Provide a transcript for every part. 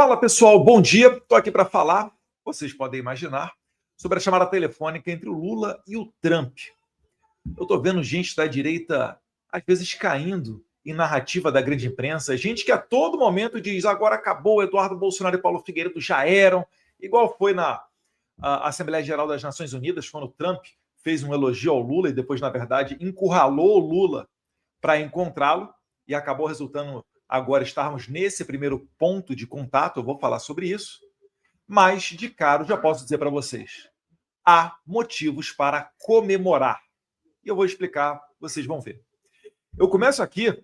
Fala pessoal, bom dia. Estou aqui para falar, vocês podem imaginar, sobre a chamada telefônica entre o Lula e o Trump. Eu estou vendo gente da direita, às vezes, caindo em narrativa da grande imprensa, gente que a todo momento diz agora acabou, Eduardo Bolsonaro e Paulo Figueiredo já eram, igual foi na Assembleia Geral das Nações Unidas, quando o Trump fez um elogio ao Lula e depois, na verdade, encurralou o Lula para encontrá-lo e acabou resultando agora estarmos nesse primeiro ponto de contato. Eu vou falar sobre isso, mas de cara já posso dizer para vocês, há motivos para comemorar. E eu vou explicar, vocês vão ver. Eu começo aqui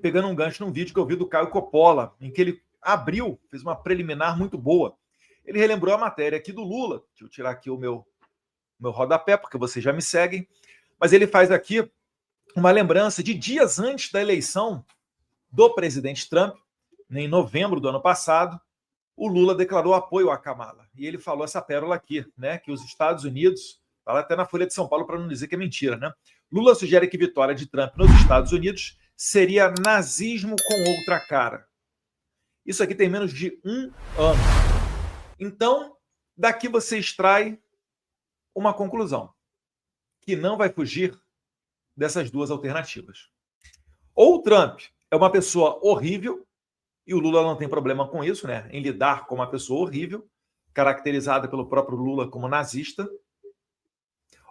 pegando um gancho num vídeo que eu vi do Caio Coppola, em que ele abriu, fez uma preliminar muito boa. Ele relembrou a matéria aqui do Lula. Deixa eu tirar aqui o meu rodapé, porque vocês já me seguem. Mas ele faz aqui uma lembrança de dias antes da eleição do presidente Trump, em novembro do ano passado, o Lula declarou apoio à Kamala. E ele falou essa pérola aqui, né, que os Estados Unidos, fala até na Folha de São Paulo para não dizer que é mentira, né? Lula sugere que vitória de Trump nos Estados Unidos seria nazismo com outra cara. Isso aqui tem menos de um ano. Então, daqui você extrai uma conclusão, que não vai fugir dessas duas alternativas. Ou o Trump é uma pessoa horrível, e o Lula não tem problema com isso, né? Em lidar com uma pessoa horrível, caracterizada pelo próprio Lula como nazista,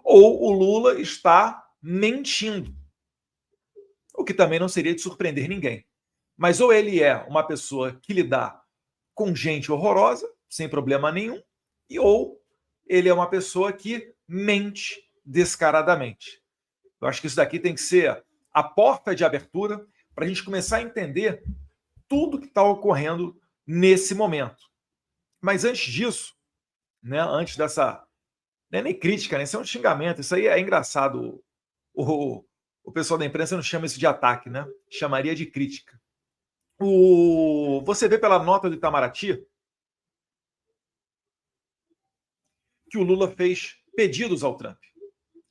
ou o Lula está mentindo, o que também não seria de surpreender ninguém. Mas ou ele é uma pessoa que lida com gente horrorosa, sem problema nenhum, e ou ele é uma pessoa que mente descaradamente. Eu acho que isso daqui tem que ser a porta de abertura para a gente começar a entender tudo que está ocorrendo nesse momento. Mas antes disso, né, antes dessa... Não é nem crítica, né? Isso é um xingamento, isso aí é engraçado. O pessoal da imprensa não chama isso de ataque, né? Chamaria de crítica. Você vê pela nota do Itamaraty que o Lula fez pedidos ao Trump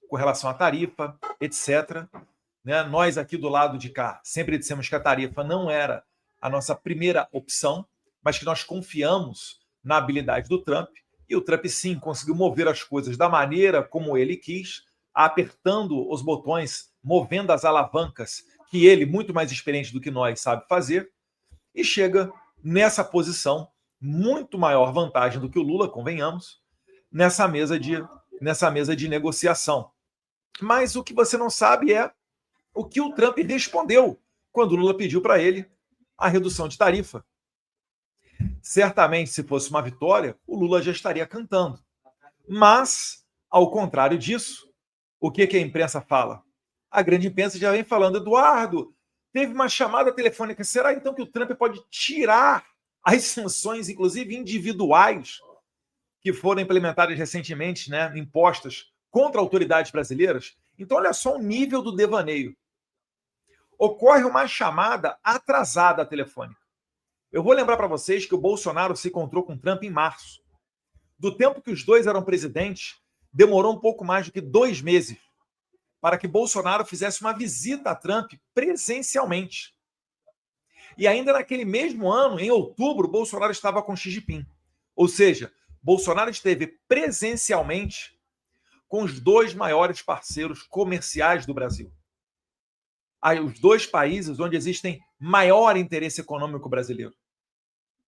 com relação à tarifa, etc. Né? Nós aqui do lado de cá sempre dissemos que a tarifa não era a nossa primeira opção, mas que nós confiamos na habilidade do Trump, e o Trump sim conseguiu mover as coisas da maneira como ele quis, apertando os botões, movendo as alavancas que ele, muito mais experiente do que nós, sabe fazer, e chega nessa posição, muito maior vantagem do que o Lula, convenhamos, nessa mesa de negociação. Mas o que você não sabe é o que o Trump respondeu quando o Lula pediu para ele a redução de tarifa. Certamente, se fosse uma vitória, o Lula já estaria cantando. Mas, ao contrário disso, o que a imprensa fala? A grande imprensa já vem falando, Eduardo, teve uma chamada telefônica. Será então que o Trump pode tirar as sanções, inclusive individuais, que foram implementadas recentemente, né, impostas contra autoridades brasileiras? Então, olha só o nível do devaneio. Ocorre uma chamada atrasada telefônica. Eu vou lembrar para vocês que o Bolsonaro se encontrou com Trump em março. Do tempo que os dois eram presidentes, demorou um pouco mais do que 2 meses para que Bolsonaro fizesse uma visita a Trump presencialmente. E ainda naquele mesmo ano, em outubro, Bolsonaro estava com Xi Jinping. Ou seja, Bolsonaro esteve presencialmente com os 2 maiores parceiros comerciais do Brasil. Os 2 países onde existem maior interesse econômico brasileiro,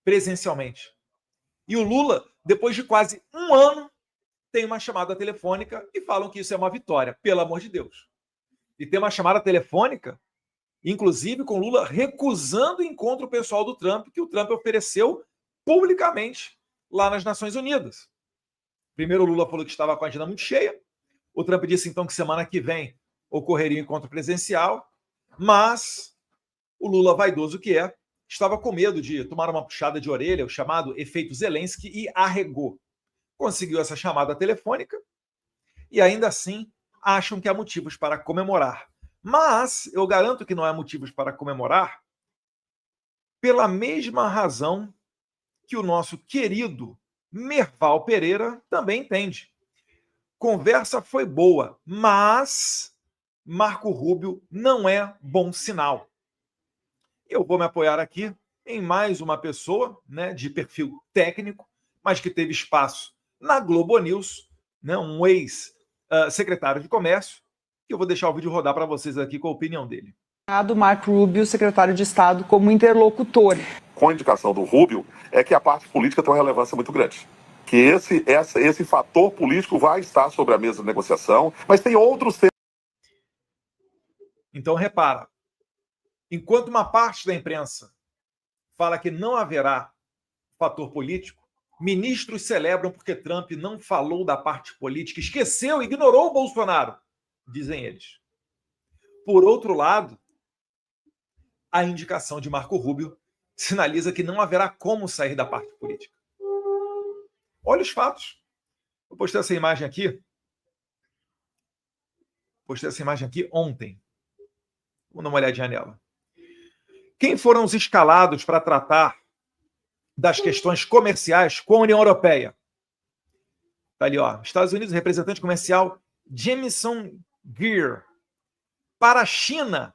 presencialmente. E o Lula, depois de quase um ano, tem uma chamada telefônica e falam que isso é uma vitória, pelo amor de Deus. E tem uma chamada telefônica, inclusive com Lula recusando o encontro pessoal do Trump, que o Trump ofereceu publicamente lá nas Nações Unidas. Primeiro o Lula falou que estava com a agenda muito cheia, o Trump disse então que semana que vem ocorreria um encontro presencial, mas o Lula, vaidoso que é, estava com medo de tomar uma puxada de orelha, o chamado efeito Zelensky, e arregou. Conseguiu essa chamada telefônica e ainda assim acham que há motivos para comemorar. Mas eu garanto que não há motivos para comemorar pela mesma razão que o nosso querido Merval Pereira também entende. Conversa foi boa, mas Marco Rubio não é bom sinal. Eu vou me apoiar aqui em mais uma pessoa, né, de perfil técnico, mas que teve espaço na Globo News, né, um ex-secretário de Comércio, que eu vou deixar o vídeo rodar para vocês aqui com a opinião dele. Do Marco Rubio, secretário de Estado, como interlocutor. Com a indicação do Rubio, é que a parte política tem uma relevância muito grande. Que esse fator político vai estar sobre a mesa de negociação, mas tem outros temas. Então, repara, enquanto uma parte da imprensa fala que não haverá fator político, ministros celebram porque Trump não falou da parte política, esqueceu, ignorou o Bolsonaro, dizem eles. Por outro lado, a indicação de Marco Rubio sinaliza que não haverá como sair da parte política. Olha os fatos. Eu postei essa imagem aqui. Ontem. Vamos dar uma olhadinha nela. Quem foram os escalados para tratar das questões comerciais com a União Europeia? Está ali, ó. Estados Unidos, representante comercial Jamieson Greer. Para a China,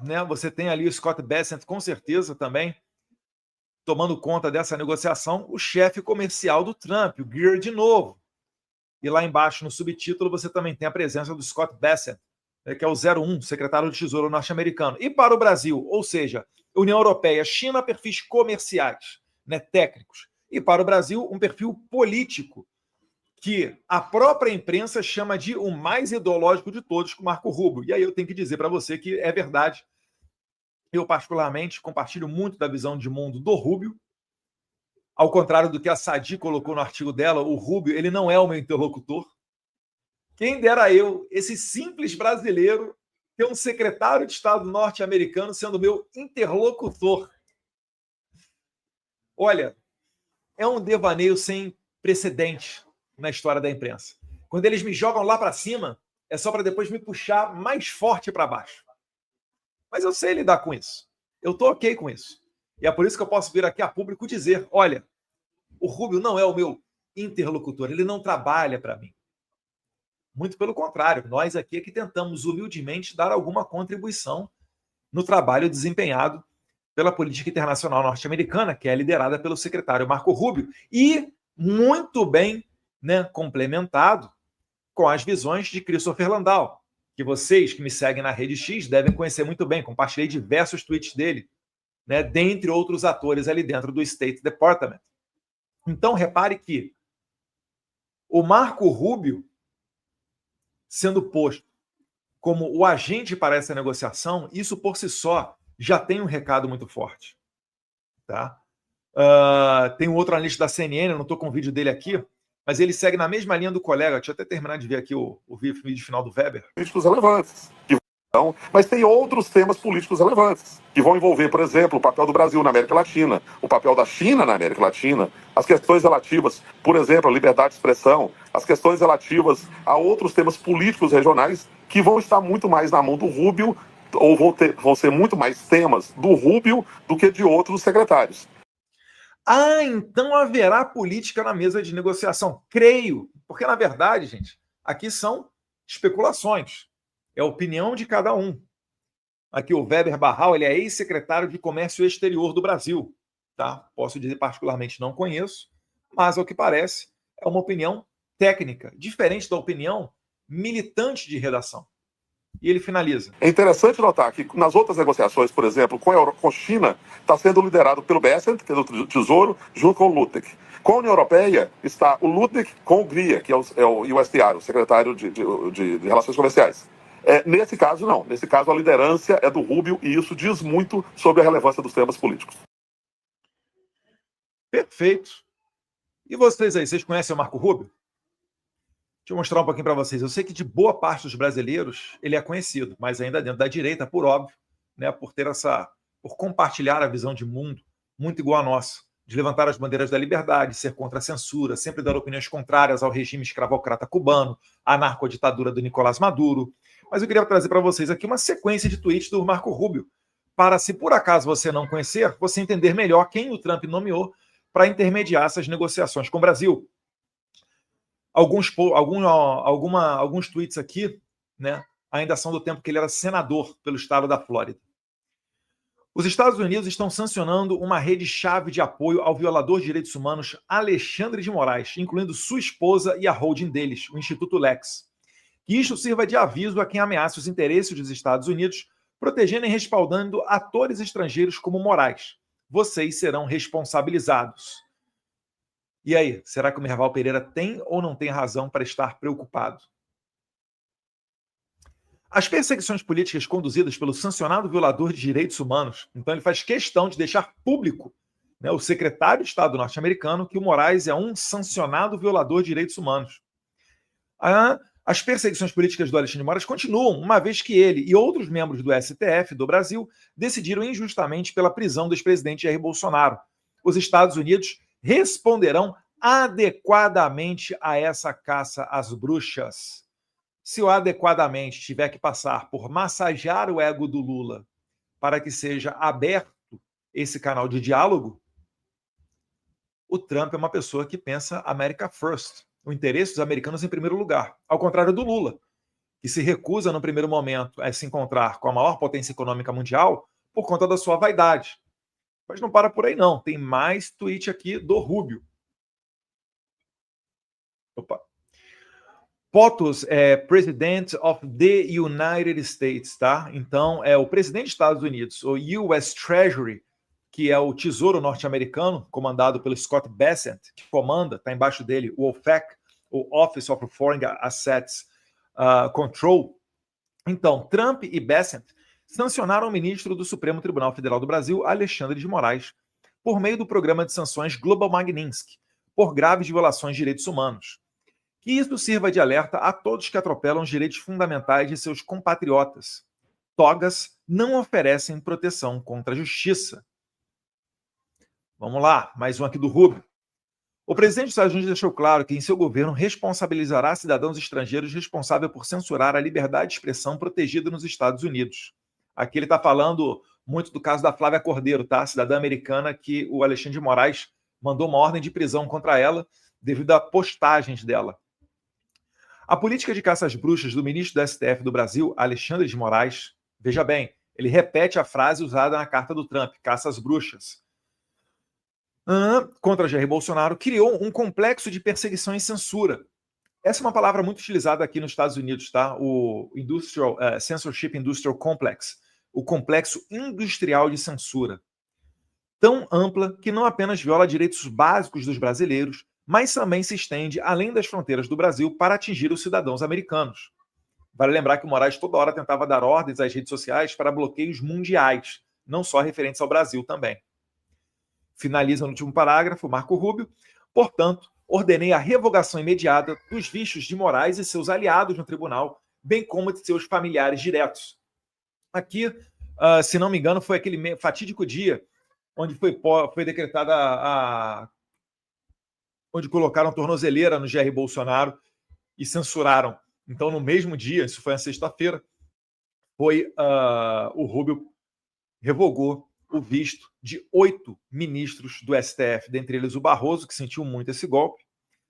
né, você tem ali o Scott Bessent, com certeza também, tomando conta dessa negociação, o chefe comercial do Trump, o Greer de novo. E lá embaixo, no subtítulo, você também tem a presença do Scott Bessent, que é o 01, secretário do Tesouro norte-americano. E para o Brasil, ou seja, União Europeia, China, perfis comerciais, né, técnicos. E para o Brasil, um perfil político, que a própria imprensa chama de o mais ideológico de todos, com Marco Rubio. E aí eu tenho que dizer para você que é verdade. Eu, particularmente, compartilho muito da visão de mundo do Rubio. Ao contrário do que a Sadi colocou no artigo dela, o Rubio, ele não é o meu interlocutor. Quem dera eu, esse simples brasileiro, ter um secretário de Estado norte-americano sendo meu interlocutor. Olha, é um devaneio sem precedente na história da imprensa. Quando eles me jogam lá para cima, é só para depois me puxar mais forte para baixo. Mas eu sei lidar com isso. Eu estou ok com isso. E é por isso que eu posso vir aqui a público dizer, olha, o Rubio não é o meu interlocutor, ele não trabalha para mim. Muito pelo contrário, nós aqui é que tentamos humildemente dar alguma contribuição no trabalho desempenhado pela política internacional norte-americana, que é liderada pelo secretário Marco Rubio, e muito bem, né, complementado com as visões de Christopher Landau, que vocês que me seguem na Rede X devem conhecer muito bem. Compartilhei diversos tweets dele, né, dentre outros atores ali dentro do State Department. Então, repare que o Marco Rubio, sendo posto como o agente para essa negociação, isso por si só já tem um recado muito forte. Tá? Tem um outro analista da CNN, eu não estou com o vídeo dele aqui, mas ele segue na mesma linha do colega. Deixa eu até terminar de ver aqui o vídeo final do Weber. Políticos relevantes. Mas tem outros temas políticos relevantes, que vão envolver, por exemplo, o papel do Brasil na América Latina, o papel da China na América Latina, as questões relativas, por exemplo, à liberdade de expressão, as questões relativas a outros temas políticos regionais que vão estar muito mais na mão do Rubio, ou vão ser muito mais temas do Rubio do que de outros secretários. Então haverá política na mesa de negociação. Creio, porque na verdade, gente, aqui são especulações. É a opinião de cada um. Aqui o Weber Barral, ele é ex-secretário de Comércio Exterior do Brasil. Tá? Posso dizer particularmente não conheço, mas ao que parece é uma opinião técnica, diferente da opinião militante de redação. E ele finaliza. É interessante notar que nas outras negociações, por exemplo, com a China, está sendo liderado pelo Bessent, que é do Tesouro, junto com o Lutnick. Com a União Europeia está o Lutnick com o Greer, que é o USTR, o secretário de Relações Comerciais. Nesse caso, não. Nesse caso, a liderança é do Rubio e isso diz muito sobre a relevância dos temas políticos. Perfeito. E vocês aí, vocês conhecem o Marco Rubio? Deixa eu mostrar um pouquinho para vocês. Eu sei que de boa parte dos brasileiros ele é conhecido, mas ainda dentro da direita, por óbvio, né, por compartilhar a visão de mundo muito igual à nossa, de levantar as bandeiras da liberdade, ser contra a censura, sempre dar opiniões contrárias ao regime escravocrata cubano, à narcoditadura do Nicolás Maduro. Mas eu queria trazer para vocês aqui uma sequência de tweets do Marco Rubio, para, se por acaso você não conhecer, você entender melhor quem o Trump nomeou para intermediar essas negociações com o Brasil. Alguns tweets aqui, né, ainda são do tempo que ele era senador pelo estado da Flórida. Os Estados Unidos estão sancionando uma rede-chave de apoio ao violador de direitos humanos Alexandre de Moraes, incluindo sua esposa e a holding deles, o Instituto Lex. Que isto sirva de aviso a quem ameaça os interesses dos Estados Unidos, protegendo e respaldando atores estrangeiros como Moraes. Vocês serão responsabilizados. E aí, será que o Merval Pereira tem ou não tem razão para estar preocupado? As perseguições políticas conduzidas pelo sancionado violador de direitos humanos, então ele faz questão de deixar público, né, o secretário de Estado norte-americano, que o Moraes é um sancionado violador de direitos humanos. As perseguições políticas do Alexandre de Moraes continuam, uma vez que ele e outros membros do STF do Brasil decidiram injustamente pela prisão do ex-presidente Jair Bolsonaro. Os Estados Unidos responderão adequadamente a essa caça às bruxas. Se o adequadamente tiver que passar por massagear o ego do Lula para que seja aberto esse canal de diálogo, o Trump é uma pessoa que pensa America First, o interesse dos americanos em primeiro lugar, ao contrário do Lula, que se recusa no primeiro momento a se encontrar com a maior potência econômica mundial por conta da sua vaidade. Mas não para por aí não, tem mais tweet aqui do Rubio. Opa. POTUS é President of the United States, tá? Então, é o presidente dos Estados Unidos, o US Treasury, que é o Tesouro norte-americano, comandado pelo Scott Bessent, que comanda, está embaixo dele, o OFAC, o Office of Foreign Assets Control. Então, Trump e Bessent sancionaram o ministro do Supremo Tribunal Federal do Brasil, Alexandre de Moraes, por meio do programa de sanções Global Magnitsky, por graves violações de direitos humanos. Que isso sirva de alerta a todos que atropelam os direitos fundamentais de seus compatriotas. Togas não oferecem proteção contra a justiça. Vamos lá, mais um aqui do Rubio. O presidente dos Estados Unidos deixou claro que em seu governo responsabilizará cidadãos estrangeiros responsáveis por censurar a liberdade de expressão protegida nos Estados Unidos. Aqui ele está falando muito do caso da Flávia Cordeiro, tá? Cidadã americana que o Alexandre de Moraes mandou uma ordem de prisão contra ela devido a postagens dela. A política de caça às bruxas do ministro do STF do Brasil, Alexandre de Moraes, veja bem, ele repete a frase usada na carta do Trump, caça às bruxas, contra Jair Bolsonaro, criou um complexo de perseguição e censura. Essa é uma palavra muito utilizada aqui nos Estados Unidos, tá? O Censorship Industrial Complex, o complexo industrial de censura. Tão ampla que não apenas viola direitos básicos dos brasileiros, mas também se estende além das fronteiras do Brasil para atingir os cidadãos americanos. Vale lembrar que o Moraes toda hora tentava dar ordens às redes sociais para bloqueios mundiais, não só referentes ao Brasil também. Finaliza no último parágrafo, Marco Rubio. Portanto, ordenei a revogação imediata dos vistos de Moraes e seus aliados no tribunal, bem como de seus familiares diretos. Aqui, se não me engano, foi aquele fatídico dia onde foi decretada onde colocaram tornozeleira no Jair Bolsonaro e censuraram. Então, no mesmo dia, isso foi na sexta-feira, o Rubio revogou o visto de 8 ministros do STF, dentre eles o Barroso, que sentiu muito esse golpe.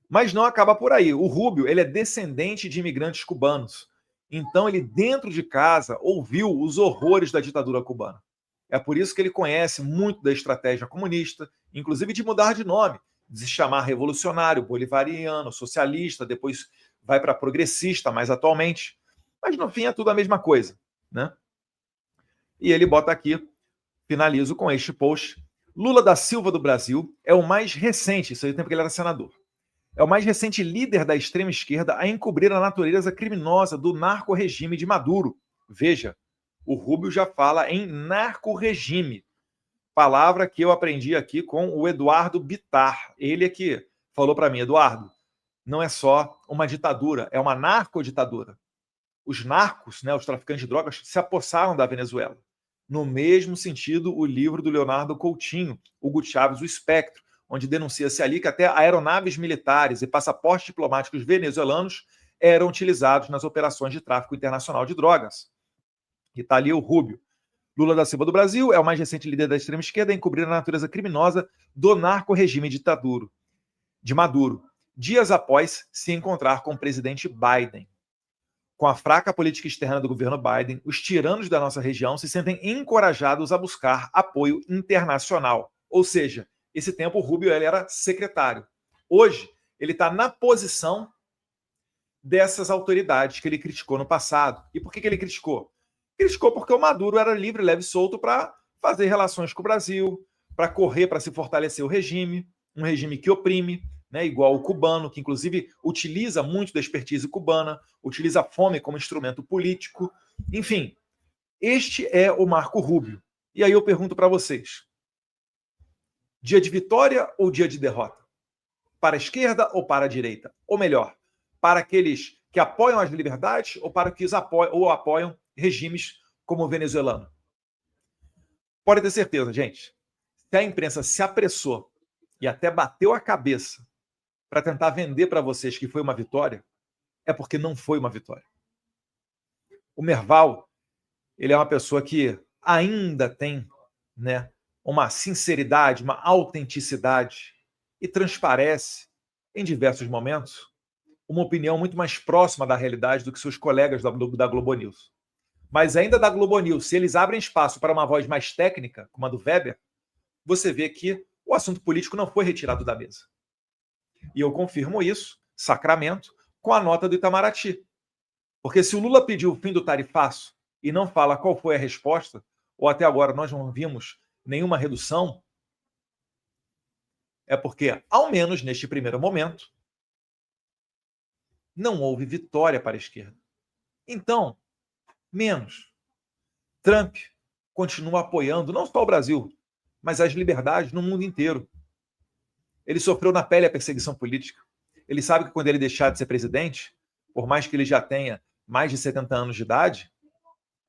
Mas não acaba por aí. O Rubio, ele é descendente de imigrantes cubanos. Então, ele, dentro de casa, ouviu os horrores da ditadura cubana. É por isso que ele conhece muito da estratégia comunista, inclusive de mudar de nome, de se chamar revolucionário, bolivariano, socialista, depois vai para progressista, mais atualmente. Mas, no fim, é tudo a mesma coisa, né? E ele bota aqui, finalizo com este post, Lula da Silva do Brasil é o mais recente, isso aí tempo que ele era senador, é o mais recente líder da extrema esquerda a encobrir a natureza criminosa do narco-regime de Maduro. Veja, o Rubio já fala em narco-regime, palavra que eu aprendi aqui com o Eduardo Bittar. Ele é que falou para mim, Eduardo, não é só uma ditadura, é uma narcoditadura. Os narcos, né, os traficantes de drogas, se apossaram da Venezuela. No mesmo sentido, o livro do Leonardo Coutinho, Hugo Chávez, O Espectro, onde denuncia-se ali que até aeronaves militares e passaportes diplomáticos venezuelanos eram utilizados nas operações de tráfico internacional de drogas. E está ali o Rubio. Lula da Silva do Brasil é o mais recente líder da extrema esquerda a encobrir a natureza criminosa do narco-regime de Maduro, dias após se encontrar com o presidente Biden. Com a fraca política externa do governo Biden, os tiranos da nossa região se sentem encorajados a buscar apoio internacional. Ou seja, esse tempo o Rubio ele era secretário. Hoje, ele está na posição dessas autoridades que ele criticou no passado. E por que ele criticou? Criticou porque o Maduro era livre, leve e solto para fazer relações com o Brasil, para correr, para se fortalecer o regime, um regime que oprime, né, igual o cubano, que inclusive utiliza muito da expertise cubana, utiliza a fome como instrumento político. Enfim, este é o Marco Rubio. E aí eu pergunto para vocês, dia de vitória ou dia de derrota? Para a esquerda ou para a direita? Ou melhor, para aqueles que apoiam as liberdades ou para aqueles que apoiam regimes como o venezuelano? Pode ter certeza, gente, se a imprensa se apressou e até bateu a cabeça para tentar vender para vocês que foi uma vitória, é porque não foi uma vitória. O Merval, ele é uma pessoa que ainda tem, né, uma sinceridade, uma autenticidade e transparece, em diversos momentos, uma opinião muito mais próxima da realidade do que seus colegas da Globo News. Mas ainda da Globo News, se eles abrem espaço para uma voz mais técnica, como a do Weber, você vê que o assunto político não foi retirado da mesa. E eu confirmo isso, Sacramento, com a nota do Itamaraty. Porque se o Lula pediu o fim do tarifaço e não fala qual foi a resposta, ou até agora nós não vimos nenhuma redução, é porque, ao menos neste primeiro momento, não houve vitória para a esquerda. Então, menos. Trump continua apoiando não só o Brasil, mas as liberdades no mundo inteiro. Ele sofreu na pele a perseguição política. Ele sabe que quando ele deixar de ser presidente, por mais que ele já tenha mais de 70 anos de idade,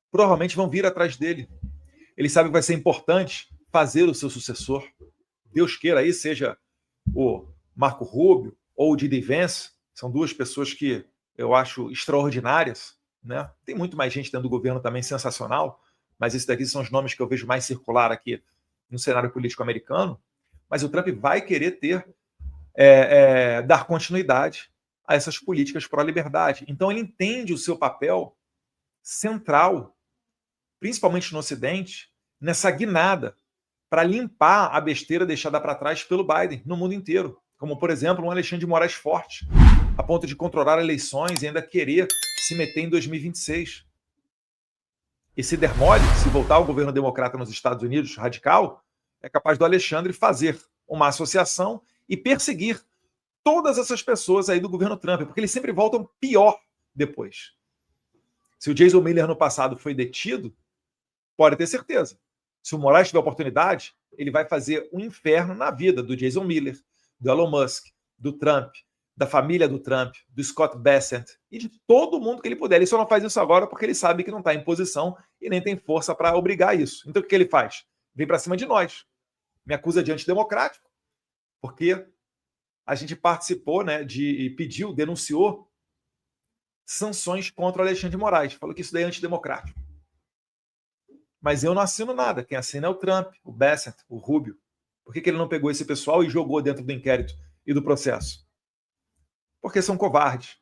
provavelmente vão vir atrás dele. Ele sabe que vai ser importante fazer o seu sucessor. Deus queira aí, seja o Marco Rubio ou o J.D. Vance, são duas pessoas que eu acho extraordinárias, né? Tem muito mais gente dentro do governo também sensacional, mas esses daqui são os nomes que eu vejo mais circular aqui no cenário político americano. Mas o Trump vai querer dar continuidade a essas políticas pró-liberdade. Então ele entende o seu papel central, principalmente no Ocidente, nessa guinada para limpar a besteira deixada para trás pelo Biden no mundo inteiro. Como, por exemplo, um Alexandre de Moraes forte, a ponto de controlar eleições e ainda querer se meter em 2026. E se der mole, se voltar ao governo democrata nos Estados Unidos, radical, é capaz do Alexandre fazer uma associação e perseguir todas essas pessoas aí do governo Trump, porque eles sempre voltam pior depois. Se o Jason Miller no passado foi detido, pode ter certeza. Se o Moraes tiver oportunidade, ele vai fazer um inferno na vida do Jason Miller, do Elon Musk, do Trump, da família do Trump, do Scott Bessent e de todo mundo que ele puder. Ele só não faz isso agora porque ele sabe que não está em posição e nem tem força para obrigar isso. Então o que ele faz? Vem para cima de nós. Me acusa de antidemocrático, porque a gente participou, né, pediu, denunciou sanções contra o Alexandre de Moraes. Falou que isso daí é antidemocrático. Mas eu não assino nada. Quem assina é o Trump, o Bessent, o Rubio. Por que ele não pegou esse pessoal e jogou dentro do inquérito e do processo? Porque são covardes.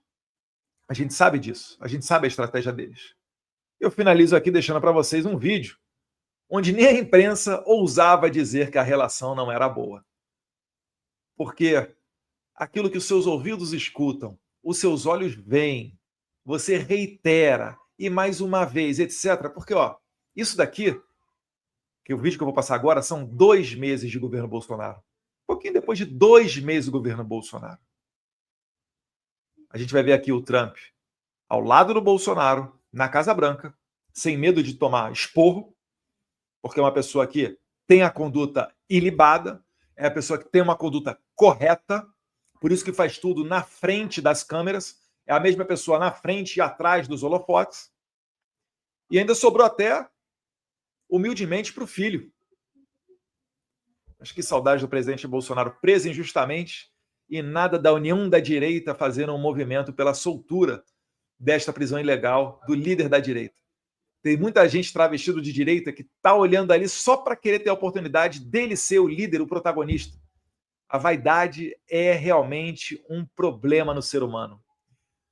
A gente sabe disso. A gente sabe a estratégia deles. Eu finalizo aqui deixando para vocês um vídeo onde nem a imprensa ousava dizer que a relação não era boa. Porque aquilo que os seus ouvidos escutam, os seus olhos veem, você reitera, e mais uma vez, etc. Porque, isso daqui, que o vídeo que eu vou passar agora, são 2 meses de governo Bolsonaro. Um pouquinho depois de 2 meses do governo Bolsonaro. A gente vai ver aqui o Trump ao lado do Bolsonaro, na Casa Branca, sem medo de tomar esporro, porque é uma pessoa que tem a conduta ilibada, é a pessoa que tem uma conduta correta, por isso que faz tudo na frente das câmeras, é a mesma pessoa na frente e atrás dos holofotes, e ainda sobrou até, humildemente, para o filho. Acho que saudade do presidente Bolsonaro preso injustamente e nada da União da Direita fazendo um movimento pela soltura desta prisão ilegal do líder da direita. Tem muita gente travestido de direita que está olhando ali só para querer ter a oportunidade dele ser o líder, o protagonista. A vaidade é realmente um problema no ser humano.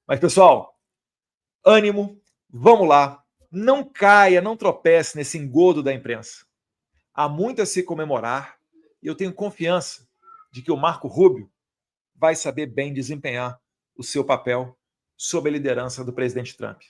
Mas, pessoal, ânimo, vamos lá. Não caia, não tropece nesse engodo da imprensa. Há muito a se comemorar e eu tenho confiança de que o Marco Rubio vai saber bem desempenhar o seu papel sob a liderança do presidente Trump.